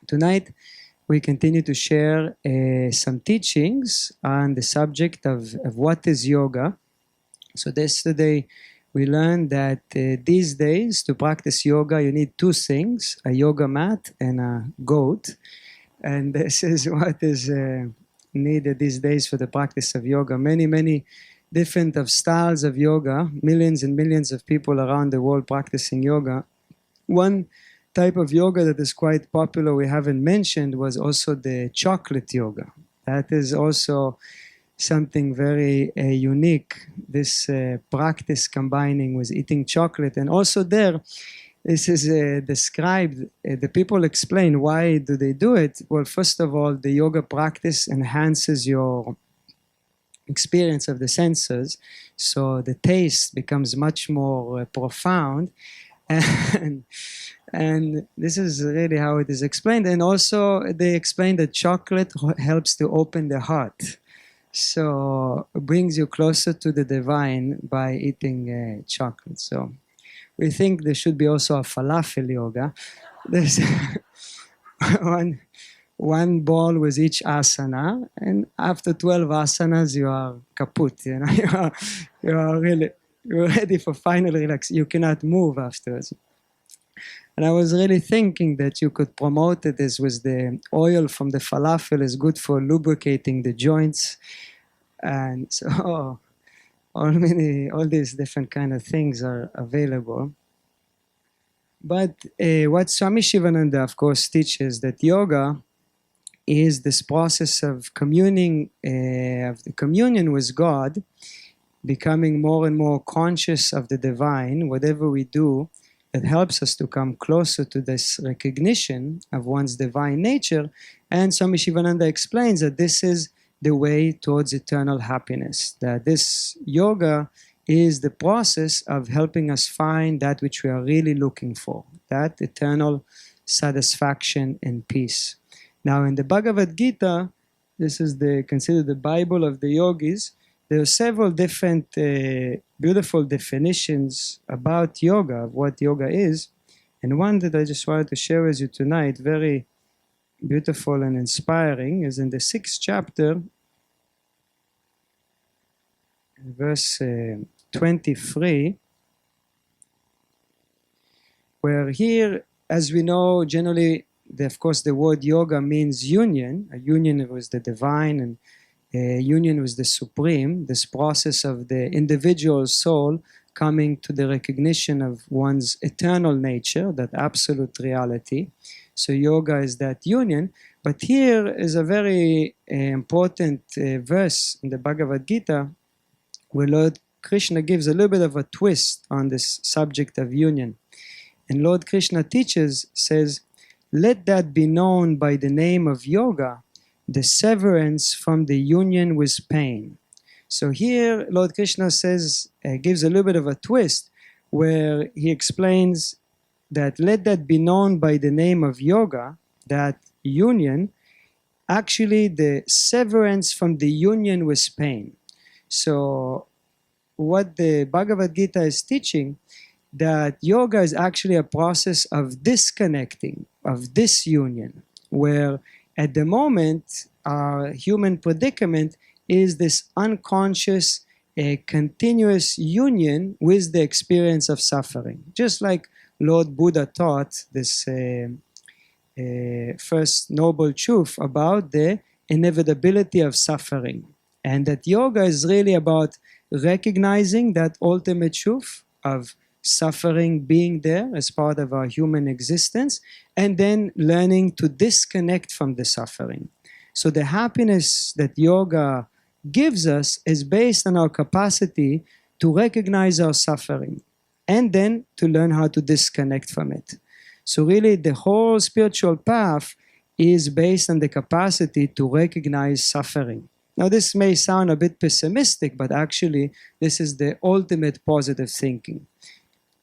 Tonight, we continue to share some teachings on the subject of what is yoga. So yesterday, we learned that these days, to practice yoga, you need two things, a yoga mat and a goat. And this is what is needed these days for the practice of yoga. Many different styles of yoga, millions and millions of people around the world practicing yoga. One type of yoga that is quite popular, we haven't mentioned, was also the chocolate yoga. That is also something very unique, this practice combining with eating chocolate. And also there, this is described, the people explain why do they do it. Well, first of all, the yoga practice enhances your experience of the senses, so the taste becomes much more profound. And this is really how it is explained. And also they explain that chocolate helps to open the heart. So it brings you closer to the divine by eating chocolate. So we think there should be also a falafel yoga. There's one ball with each asana, and after 12 asanas you are kaput, you know, you're ready for final relax. You cannot move afterwards. And I was really thinking that you could promote it as with the oil from the falafel is good for lubricating the joints. And so all these different kind of things are available. But what Swami Sivananda, of course, teaches that yoga is this process of communion with God, becoming more and more conscious of the divine. Whatever we do, it helps us to come closer to this recognition of one's divine nature. And Swami Sivananda explains that this is the way towards eternal happiness, that this yoga is the process of helping us find that which we are really looking for, that eternal satisfaction and peace. Now in the Bhagavad Gita, this is considered the Bible of the yogis. There are several different beautiful definitions about yoga, of what yoga is. And one that I just wanted to share with you tonight, very beautiful and inspiring, is in the 6th chapter, verse 23, where here, as we know, generally, of course, the word yoga means union, a union with the divine and union with the supreme, this process of the individual soul coming to the recognition of one's eternal nature, that absolute reality. So yoga is that union. But here is a very important verse in the Bhagavad Gita where Lord Krishna gives a little bit of a twist on this subject of union. And Lord Krishna says, "Let that be known by the name of yoga, the severance from the union with pain." So here Lord Krishna gives a little bit of a twist where he explains that let that be known by the name of yoga, that union, actually the severance from the union with pain. So what the Bhagavad Gita is teaching, that yoga is actually a process of disconnecting, of disunion, where at the moment our human predicament is this unconscious, continuous union with the experience of suffering. Just like Lord Buddha taught this first noble truth about the inevitability of suffering. And that yoga is really about recognizing that ultimate truth of suffering being there as part of our human existence, and then learning to disconnect from the suffering. So the happiness that yoga gives us is based on our capacity to recognize our suffering and then to learn how to disconnect from it. So really the whole spiritual path is based on the capacity to recognize suffering. Now this may sound a bit pessimistic, but actually this is the ultimate positive thinking.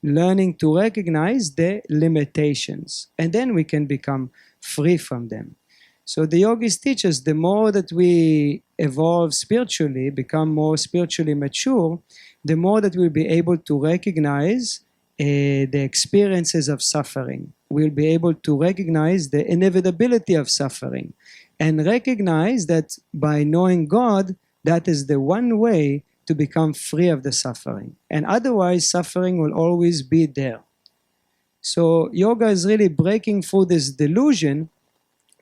Learning to recognize the limitations, and then we can become free from them. So the yogis teach us the more that we evolve spiritually, become more spiritually mature, the more that we'll be able to recognize the experiences of suffering. We'll be able to recognize the inevitability of suffering and recognize that by knowing God, that is the one way to become free of the suffering. And otherwise, suffering will always be there. So yoga is really breaking through this delusion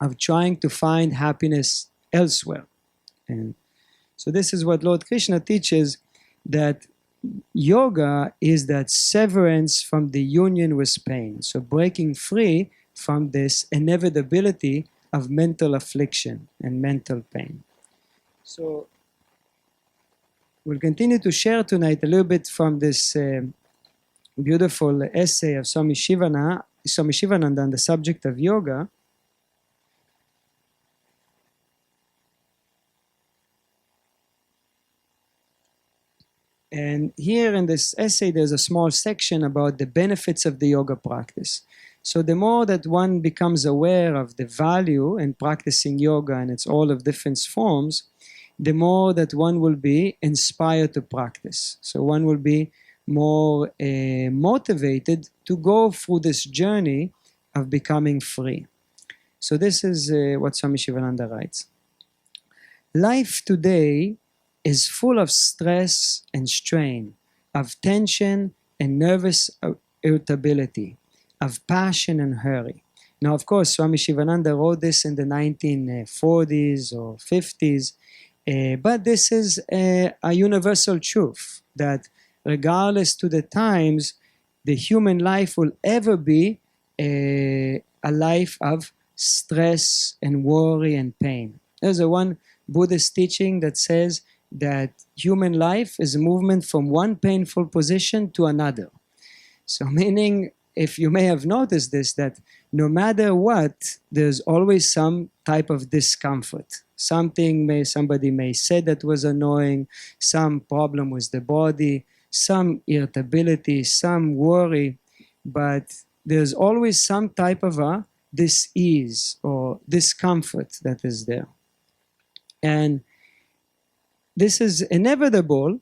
of trying to find happiness elsewhere. And so this is what Lord Krishna teaches, that yoga is that severance from the union with pain. So breaking free from this inevitability of mental affliction and mental pain. So we'll continue to share tonight a little bit from this beautiful essay of Swami Shivananda on the subject of yoga. And here in this essay, there's a small section about the benefits of the yoga practice. So the more that one becomes aware of the value in practicing yoga and its all of different forms, the more that one will be inspired to practice. So one will be more motivated to go through this journey of becoming free. So this is what Swami Sivananda writes. Life today is full of stress and strain, of tension and nervous irritability, of passion and hurry. Now, of course, Swami Shivananda wrote this in the 1940s or 50s, but this is a universal truth, that regardless to the times, the human life will ever be a life of stress and worry and pain. There's a one Buddhist teaching that says that human life is a movement from one painful position to another. So meaning, if you may have noticed this, that no matter what, there's always some type of discomfort. Somebody may say that was annoying, some problem with the body, some irritability, some worry, but there's always some type of a dis-ease or discomfort that is there. And this is inevitable,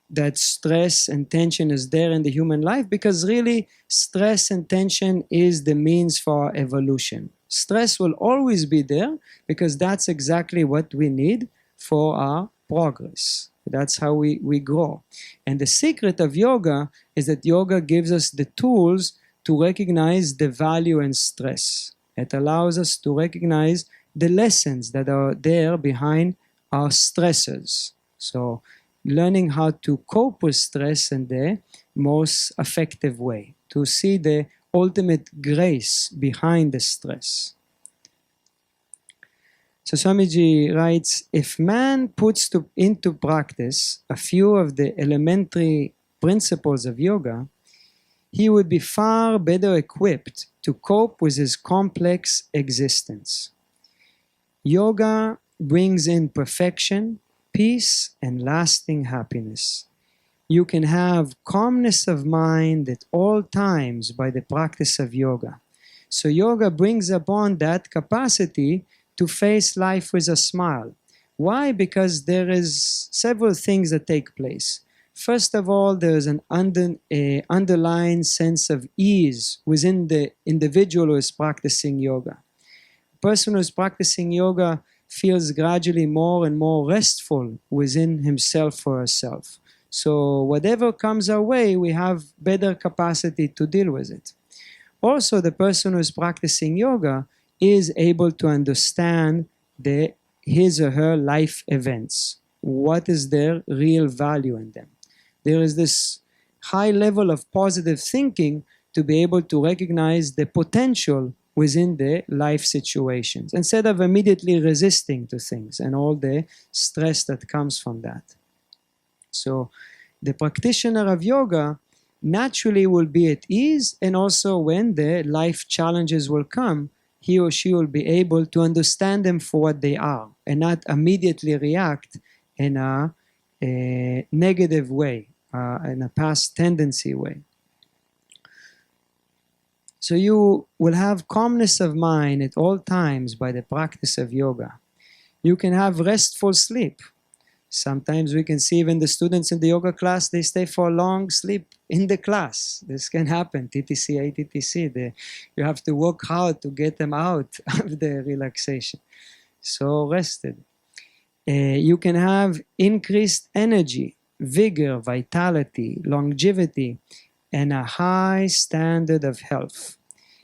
that stress and tension is there in the human life, because really stress and tension is the means for our evolution. Stress will always be there because that's exactly what we need for our progress. That's how we grow. And the secret of yoga is that yoga gives us the tools to recognize the value in stress. It allows us to recognize the lessons that are there behind our stressors. So learning how to cope with stress in the most effective way, to see the ultimate grace behind the stress. So Swamiji writes, if man puts into practice a few of the elementary principles of yoga, he would be far better equipped to cope with his complex existence. Yoga brings in perfection, peace, and lasting happiness. You can have calmness of mind at all times by the practice of yoga. So yoga brings upon that capacity to face life with a smile. Why? Because there is several things that take place. First of all, there is an underlying sense of ease within the individual who is practicing yoga. A person who is practicing yoga feels gradually more and more restful within himself or herself. So whatever comes our way, we have better capacity to deal with it. Also, the person who is practicing yoga is able to understand his or her life events. What is their real value in them? There is this high level of positive thinking to be able to recognize the potential within the life situations, instead of immediately resisting to things and all the stress that comes from that. So the practitioner of yoga naturally will be at ease, and also when the life challenges will come, he or she will be able to understand them for what they are and not immediately react in a negative way, in a past tendency way. So you will have calmness of mind at all times by the practice of yoga. You can have restful sleep. Sometimes we can see even the students in the yoga class, they stay for a long sleep in the class. This can happen, TTC, ATTC. You have to work hard to get them out of the relaxation. So rested. You can have increased energy, vigor, vitality, longevity, and a high standard of health.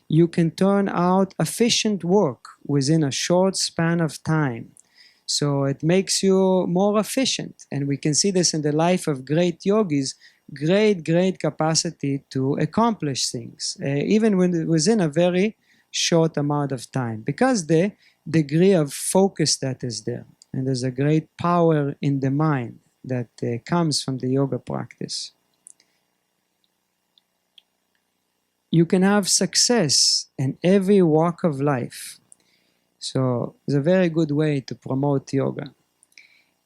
You can turn out efficient work within a short span of time. So it makes you more efficient. And we can see this in the life of great yogis, great capacity to accomplish things, even within a very short amount of time, because the degree of focus that is there. And there's a great power in the mind that comes from the yoga practice. You can have success in every walk of life. So it's a very good way to promote yoga.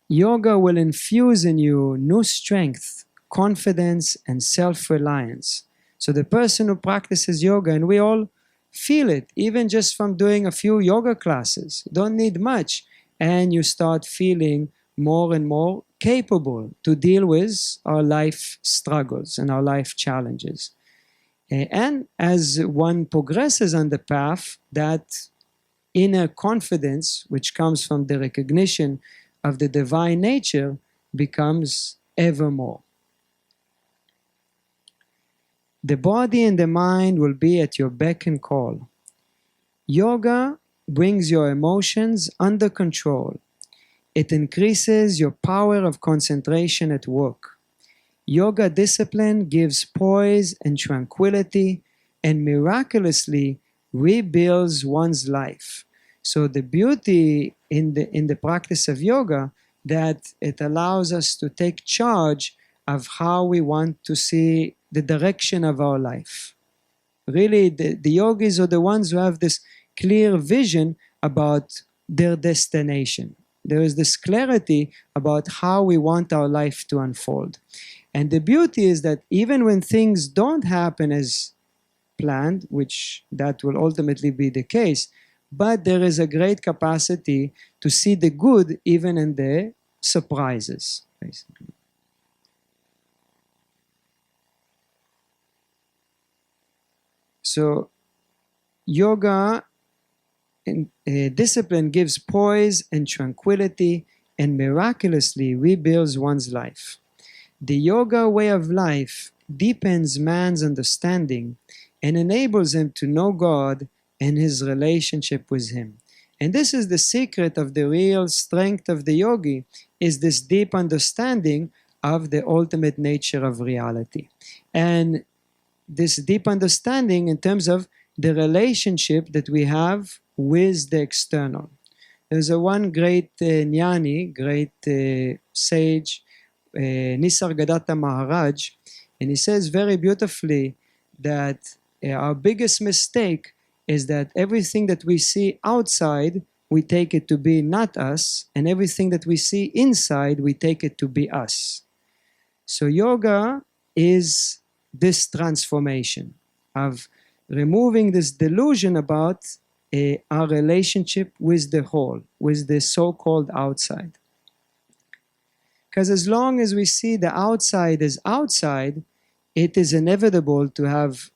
Yoga will infuse in you new strength, confidence, and self-reliance. So the person who practices yoga, and we all feel it, even just from doing a few yoga classes, you don't need much, and you start feeling more and more capable to deal with our life struggles and our life challenges. And as one progresses on the path, that inner confidence, which comes from the recognition of the divine nature, becomes ever more. The body and the mind will be at your beck and call. Yoga brings your emotions under control. It increases your power of concentration at work. Yoga discipline gives poise and tranquility and miraculously rebuilds one's life. So the beauty in the practice of yoga, that it allows us to take charge of how we want to see the direction of our life. Really, the yogis are the ones who have this clear vision about their destination. There is this clarity about how we want our life to unfold. And the beauty is that even when things don't happen as planned, which that will ultimately be the case, but there is a great capacity to see the good even in the surprises, basically. So yoga discipline gives poise and tranquility and miraculously rebuilds one's life. The yoga way of life deepens man's understanding and enables him to know God and his relationship with him. And this is the secret of the real strength of the yogi, is this deep understanding of the ultimate nature of reality. And this deep understanding in terms of the relationship that we have with the external. There's a one great jnani, great sage, Nisargadatta Maharaj, and he says very beautifully that our biggest mistake is that everything that we see outside, we take it to be not us, and everything that we see inside, we take it to be us. So yoga is this transformation of removing this delusion about our relationship with the whole, with the so-called outside. Because as long as we see the outside as outside, it is inevitable to have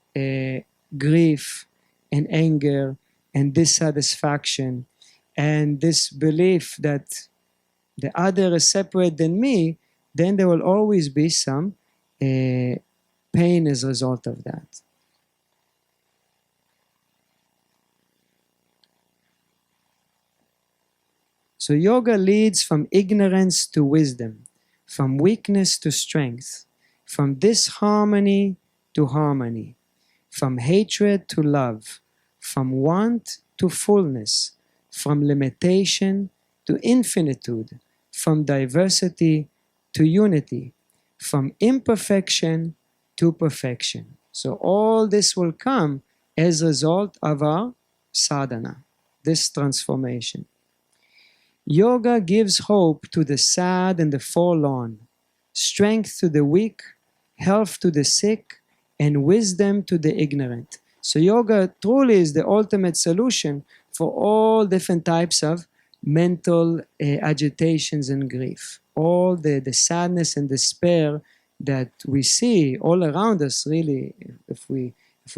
grief and anger and dissatisfaction and this belief that the other is separate than me. Then there will always be some pain as a result of that. So yoga leads from ignorance to wisdom, from weakness to strength, from disharmony to harmony, from hatred to love, from want to fullness, from limitation to infinitude, from diversity to unity, from imperfection to perfection. So all this will come as a result of our sadhana, this transformation. Yoga gives hope to the sad and the forlorn, strength to the weak, health to the sick, and wisdom to the ignorant. So yoga truly is the ultimate solution for all different types of mental agitations and grief, all the sadness and despair that we see all around us. Really, if we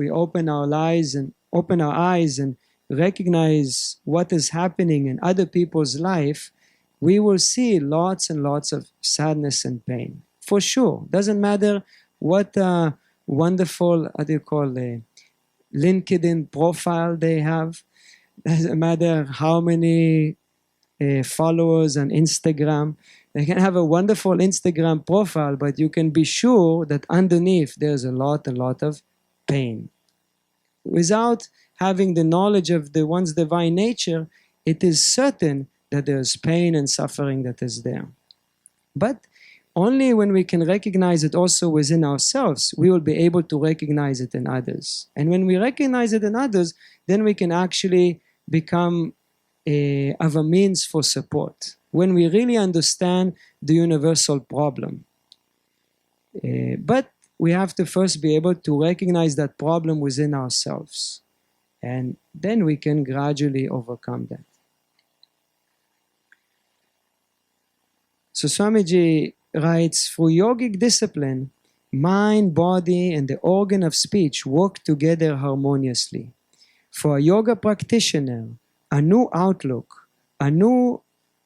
open our eyes and recognize what is happening in other people's life, we will see lots and lots of sadness and pain. For sure. Doesn't matter what wonderful, LinkedIn profile they have. Doesn't matter how many followers on Instagram. They can have a wonderful Instagram profile, but you can be sure that underneath there's a lot of pain. Without having the knowledge of the one's divine nature, it is certain that there's pain and suffering that is there. But only when we can recognize it also within ourselves, we will be able to recognize it in others. And when we recognize it in others, then we can actually become of a means for support. When we really understand the universal problem. But we have to first be able to recognize that problem within ourselves. And then we can gradually overcome that. So Swamiji writes, through yogic discipline, mind, body, and the organ of speech work together harmoniously. For a yoga practitioner, a new outlook, a new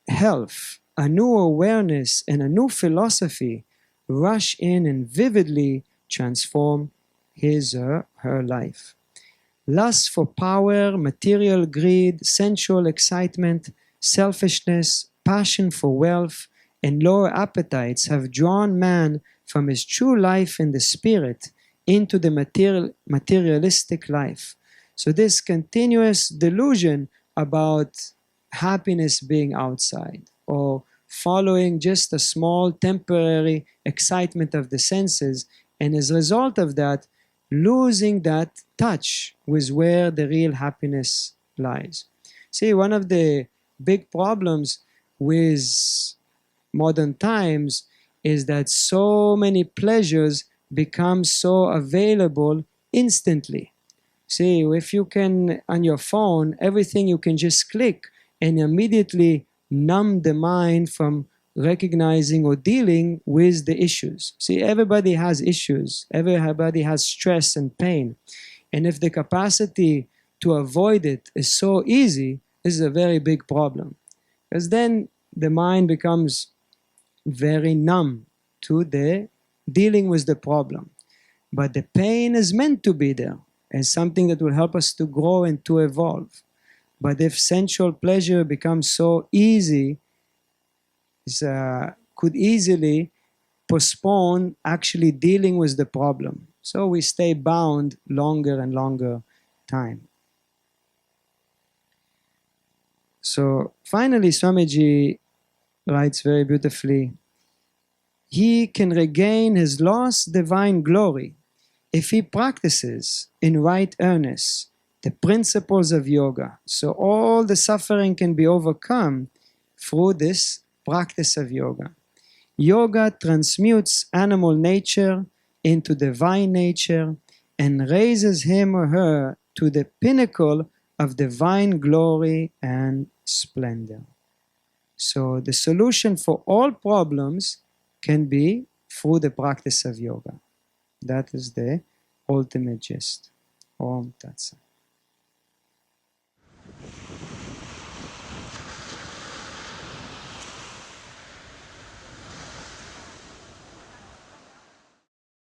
health, a new awareness, and a new philosophy rush in and vividly transform his or her life. Lust for power, material greed, sensual excitement, selfishness, passion for wealth, and lower appetites have drawn man from his true life in the spirit into the materialistic life. So this continuous delusion about happiness being outside, or following just a small temporary excitement of the senses, and as a result of that, losing that touch with where the real happiness lies. See, one of the big problems with modern times is that so many pleasures become so available instantly. See, if you can, on your phone, everything you can just click and immediately numb the mind from recognizing or dealing with the issues. See, everybody has issues. Everybody has stress and pain. And if the capacity to avoid it is so easy, this is a very big problem. Because then the mind becomes very numb to the dealing with the problem. But the pain is meant to be there as something that will help us to grow and to evolve. But if sensual pleasure becomes so easy, could easily postpone actually dealing with the problem. So we stay bound longer and longer time. So finally, Swamiji writes very beautifully, he can regain his lost divine glory if he practices in right earnest the principles of yoga. So all the suffering can be overcome through this practice of yoga. Yoga transmutes animal nature into divine nature and raises him or her to the pinnacle of divine glory and splendor. So the solution for all problems can be through the practice of yoga. That is the ultimate gist. Om Tat Sat.